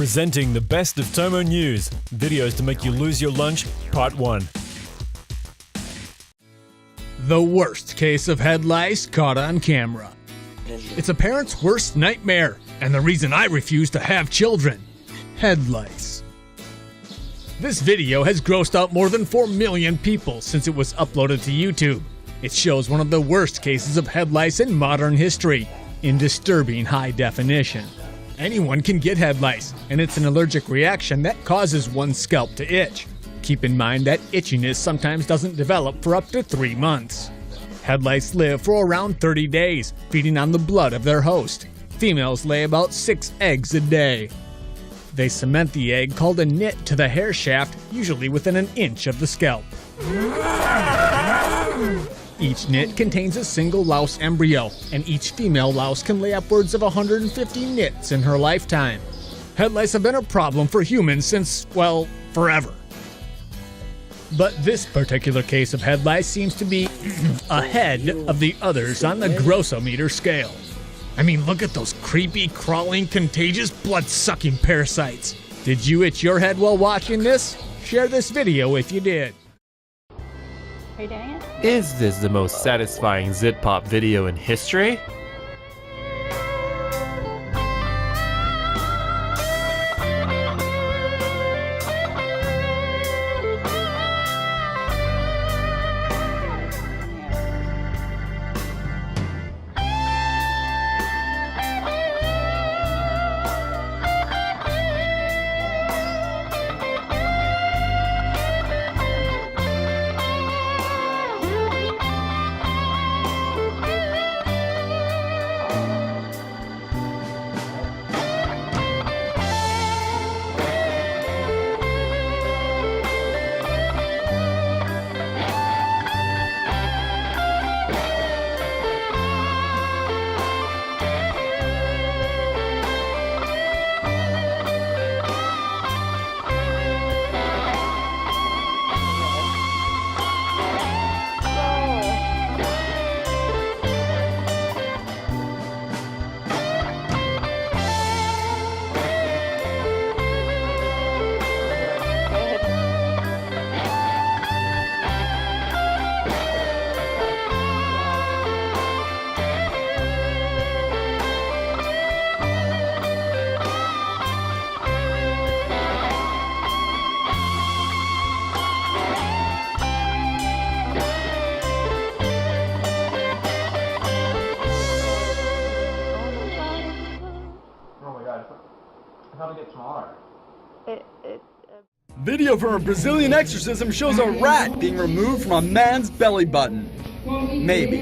Presenting the best of Tomo News, videos to make you lose your lunch, part 1. The worst case of head lice caught on camera. It's a parent's worst nightmare, and the reason I refuse to have children. Head lice. This video has grossed out more than 4 million people since it was uploaded to YouTube. It shows one of the worst cases of head lice in modern history, in disturbing high definition. Anyone can get head lice, and it's an allergic reaction that causes one's scalp to itch. Keep in mind that itchiness sometimes doesn't develop for up to 3 months. Head lice live for around 30 days, feeding on the blood of their host. Females lay about 6 eggs a day. They cement the egg called a nit to the hair shaft, usually within an inch of the scalp. Each nit contains a single louse embryo, and each female louse can lay upwards of 150 nits in her lifetime. Head lice have been a problem for humans since, well, forever. But this particular case of head lice seems to be ahead of the others on the grossometer scale. I mean, look at those creepy, crawling, contagious, blood-sucking parasites. Did you itch your head while watching this? Share this video if you did. Are you doing it? Is this the most satisfying zit pop video in history? How to get smaller? Video from a Brazilian exorcism shows a rat being removed from a man's belly button. Maybe.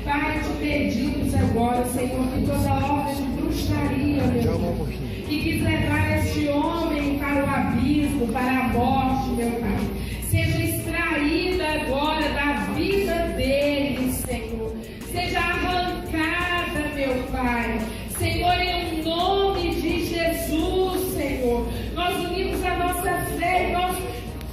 Pai, te pedimos agora, Senhor, que toda obra de bruxaria, meu Pai, que quis levar este homem para o abismo, para a morte, meu Pai, seja extraída agora da vida dele, Senhor, seja arrancada, meu Pai, Senhor, em nome de Jesus, Senhor, nós unimos a nossa fé e nós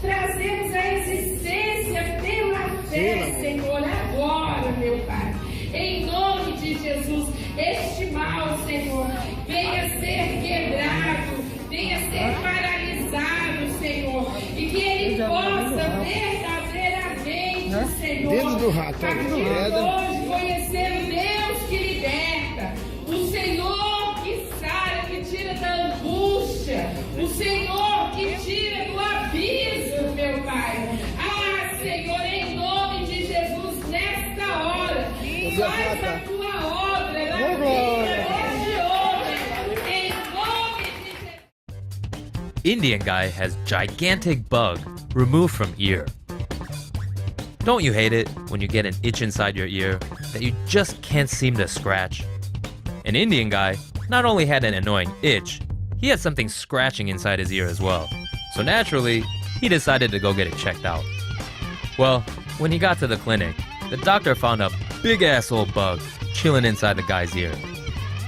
trazemos a existência pela fé, Senhor, agora, meu Pai. Em nome de Jesus, este mal, Senhor, venha ser quebrado, venha ser paralisado, Senhor, e que ele possa verdadeiramente, Senhor, a partir de hoje conhecer o Deus que liberta, o Senhor que sara, que tira da angústia, o Senhor que tira do abismo, meu Pai. Ah, Senhor, em nome de Jesus, nesta hora, faz a tua obra na vida deste homem, em nome de Jesus. Indian guy has gigantic bug removed from ear. Don't you hate it when you get an itch inside your ear that you just can't seem to scratch? An Indian guy not only had an annoying itch, he had something scratching inside his ear as well. So naturally, he decided to go get it checked out. Well, when he got to the clinic, the doctor found a big-ass old bug chilling inside the guy's ear.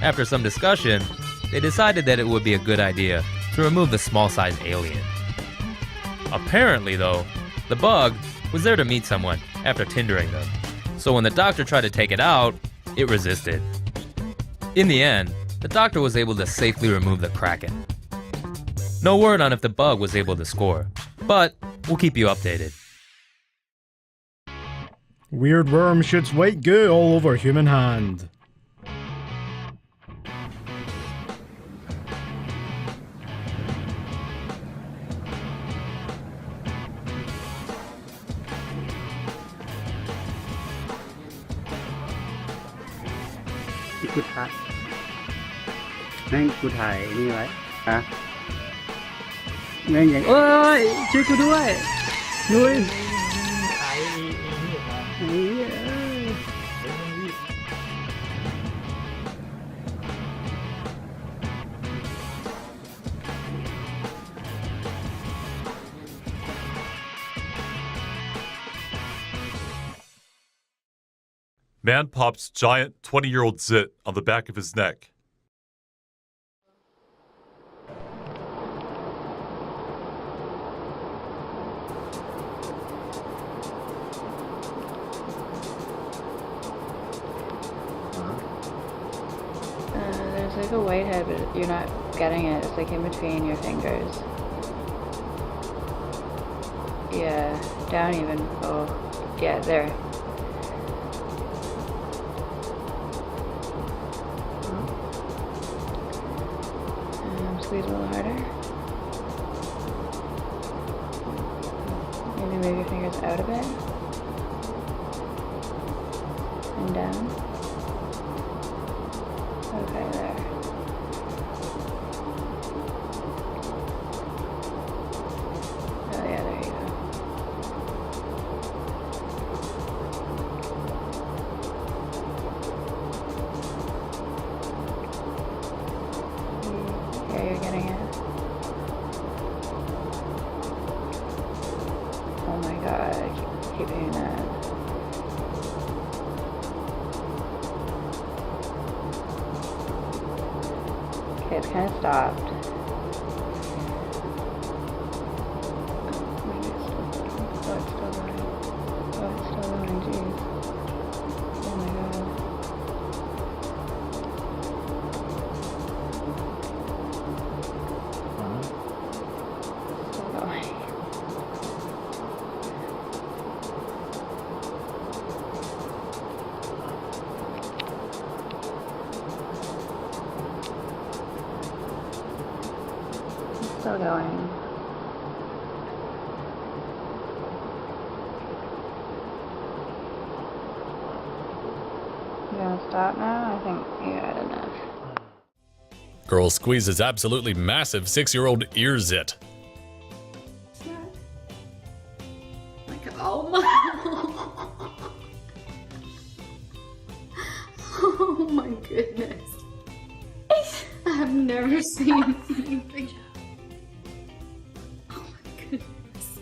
After some discussion, they decided that it would be a good idea to remove the small-sized alien. Apparently, though, the bug was there to meet someone after Tindering them. So when the doctor tried to take it out, it resisted. In the end, the doctor was able to safely remove the kraken. No word on if the bug was able to score, but we'll keep you updated. Weird worm shoots white goo all over human hand. Good hat. แม่งกูถ่ายนี่ไว้ฮะแม่งอย่างเอ้ยช่วยกูด้วยนุ้ยถ่ายนี่ Man pops giant 20-year-old zit on the back of his neck. There's like a whitehead, but you're not getting it. It's like in between your fingers. Yeah, down even. Oh, yeah, there. Squeeze a little harder. Maybe move your fingers out a bit. And down. Okay, there. Oh yeah, there you go. Yeah, you're getting it. Oh my god, I keep doing that. Okay, it's kind of stopped. Maybe it's still going. Oh, it's still going. Jeez. Oh my god. Still going. Still going. You gonna stop now? I think you got enough. Girl squeezes absolutely massive 6-year-old ear zit. Like, oh my. Oh my goodness. I've never seen anything. Oh my goodness.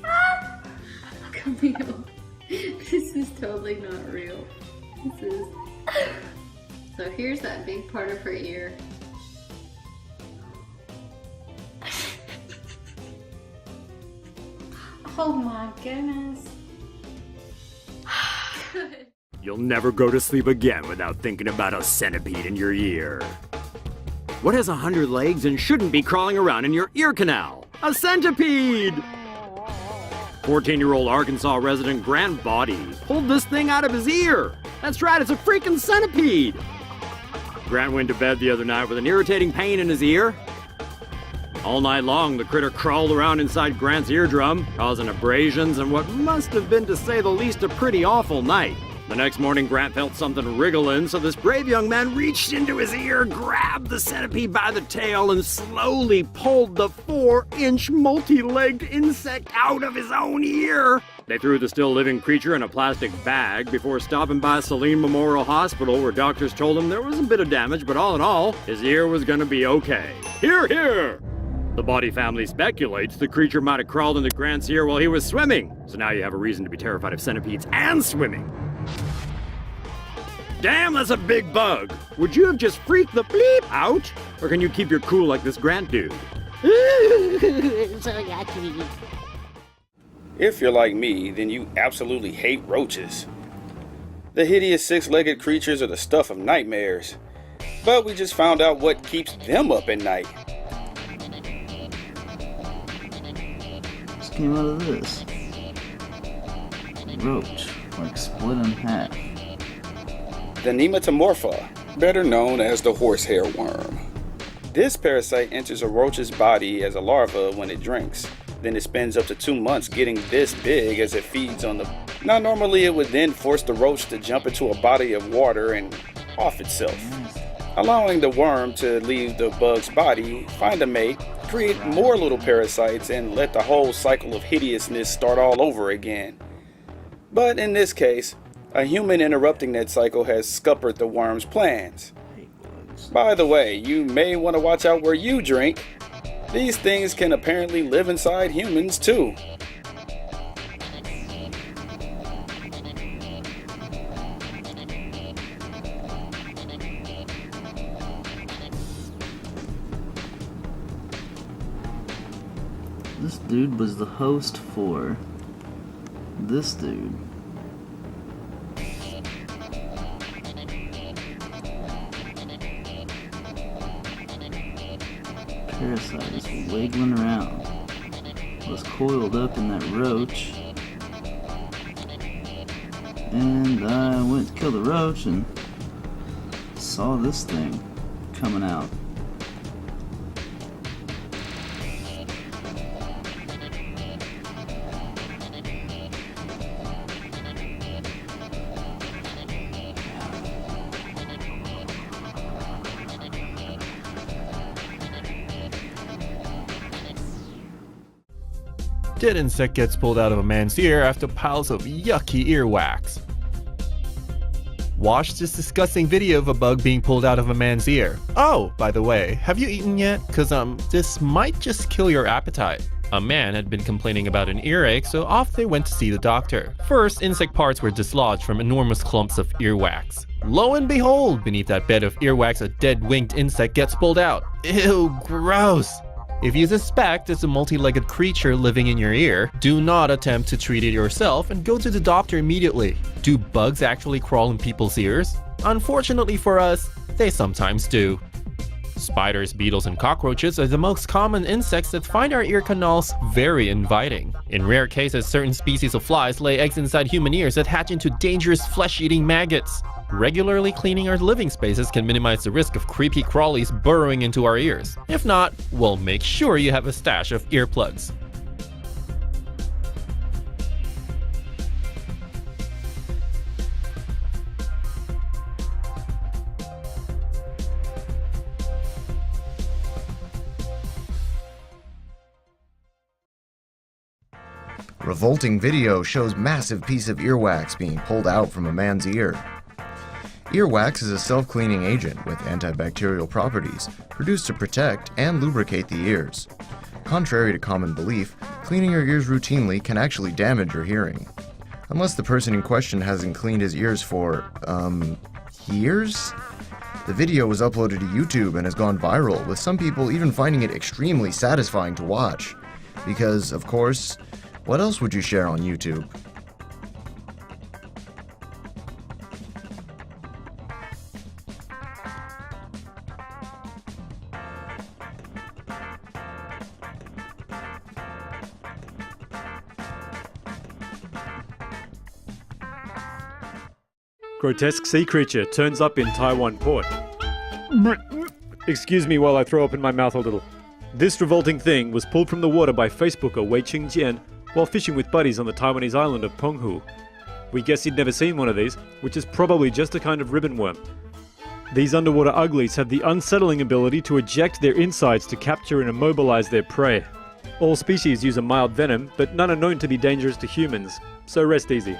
Camille, this is totally not real. This is. So here's that big part of her ear. Oh my goodness. Good. You'll never go to sleep again without thinking about a centipede in your ear. What has 100 legs and shouldn't be crawling around in your ear canal? A centipede! 14-year-old Arkansas resident Grant Body pulled this thing out of his ear. That's right, it's a freaking centipede. Grant went to bed the other night with an irritating pain in his ear. All night long, the critter crawled around inside Grant's eardrum, causing abrasions and what must have been, to say the least, a pretty awful night. The next morning, Grant felt something wriggling, so this brave young man reached into his ear, grabbed the centipede by the tail, and slowly pulled the 4-inch multi-legged insect out of his own ear. They threw the still living creature in a plastic bag before stopping by Saline Memorial Hospital, where doctors told him there was a bit of damage, but all in all, his ear was gonna be okay. Hear, hear! The Body family speculates the creature might have crawled into Grant's ear while he was swimming, so now you have a reason to be terrified of centipedes and swimming. Damn, that's a big bug! Would you have just freaked the bleep out? Or can you keep your cool like this Grant dude? So yucky. If you're like me, then you absolutely hate roaches. The hideous 6-legged creatures are the stuff of nightmares. But we just found out what keeps them up at night. Just came out of this. Roach, like split in half. The Nematomorpha, better known as the horsehair worm. This parasite enters a roach's body as a larva when it drinks. Then it spends up to 2 months getting this big as it feeds on the... Now normally it would then force the roach to jump into a body of water and off itself, allowing the worm to leave the bug's body, find a mate, create more little parasites, and let the whole cycle of hideousness start all over again. But in this case, a human interrupting that cycle has scuppered the worm's plans. By the way, you may want to watch out where you drink. These things can apparently live inside humans too. This dude was the host for this dude. Parasite is wiggling around. Was coiled up in that roach. And I went to kill the roach and saw this thing coming out. Dead insect gets pulled out of a man's ear after piles of yucky earwax. Watch this disgusting video of a bug being pulled out of a man's ear. Oh, by the way, have you eaten yet? Cause this might just kill your appetite. A man had been complaining about an earache, so off they went to see the doctor. First, insect parts were dislodged from enormous clumps of earwax. Lo and behold, beneath that bed of earwax, a dead winged insect gets pulled out. Ew, gross. If you suspect it's a multi-legged creature living in your ear, do not attempt to treat it yourself and go to the doctor immediately. Do bugs actually crawl in people's ears? Unfortunately for us, they sometimes do. Spiders, beetles, and cockroaches are the most common insects that find our ear canals very inviting. In rare cases, certain species of flies lay eggs inside human ears that hatch into dangerous flesh-eating maggots. Regularly cleaning our living spaces can minimize the risk of creepy crawlies burrowing into our ears. If not, we'll make sure you have a stash of earplugs. Revolting video shows massive piece of earwax being pulled out from a man's ear. Earwax is a self-cleaning agent with antibacterial properties, produced to protect and lubricate the ears. Contrary to common belief, cleaning your ears routinely can actually damage your hearing. Unless the person in question hasn't cleaned his ears for, years? The video was uploaded to YouTube and has gone viral, with some people even finding it extremely satisfying to watch. Because, of course, what else would you share on YouTube? Grotesque sea creature turns up in Taiwan port. Excuse me while I throw up in my mouth a little. This revolting thing was pulled from the water by Facebooker Wei Qingjian while fishing with buddies on the Taiwanese island of Penghu. We guess he'd never seen one of these, which is probably just a kind of ribbon worm. These underwater uglies have the unsettling ability to eject their insides to capture and immobilize their prey. All species use a mild venom, but none are known to be dangerous to humans, so rest easy.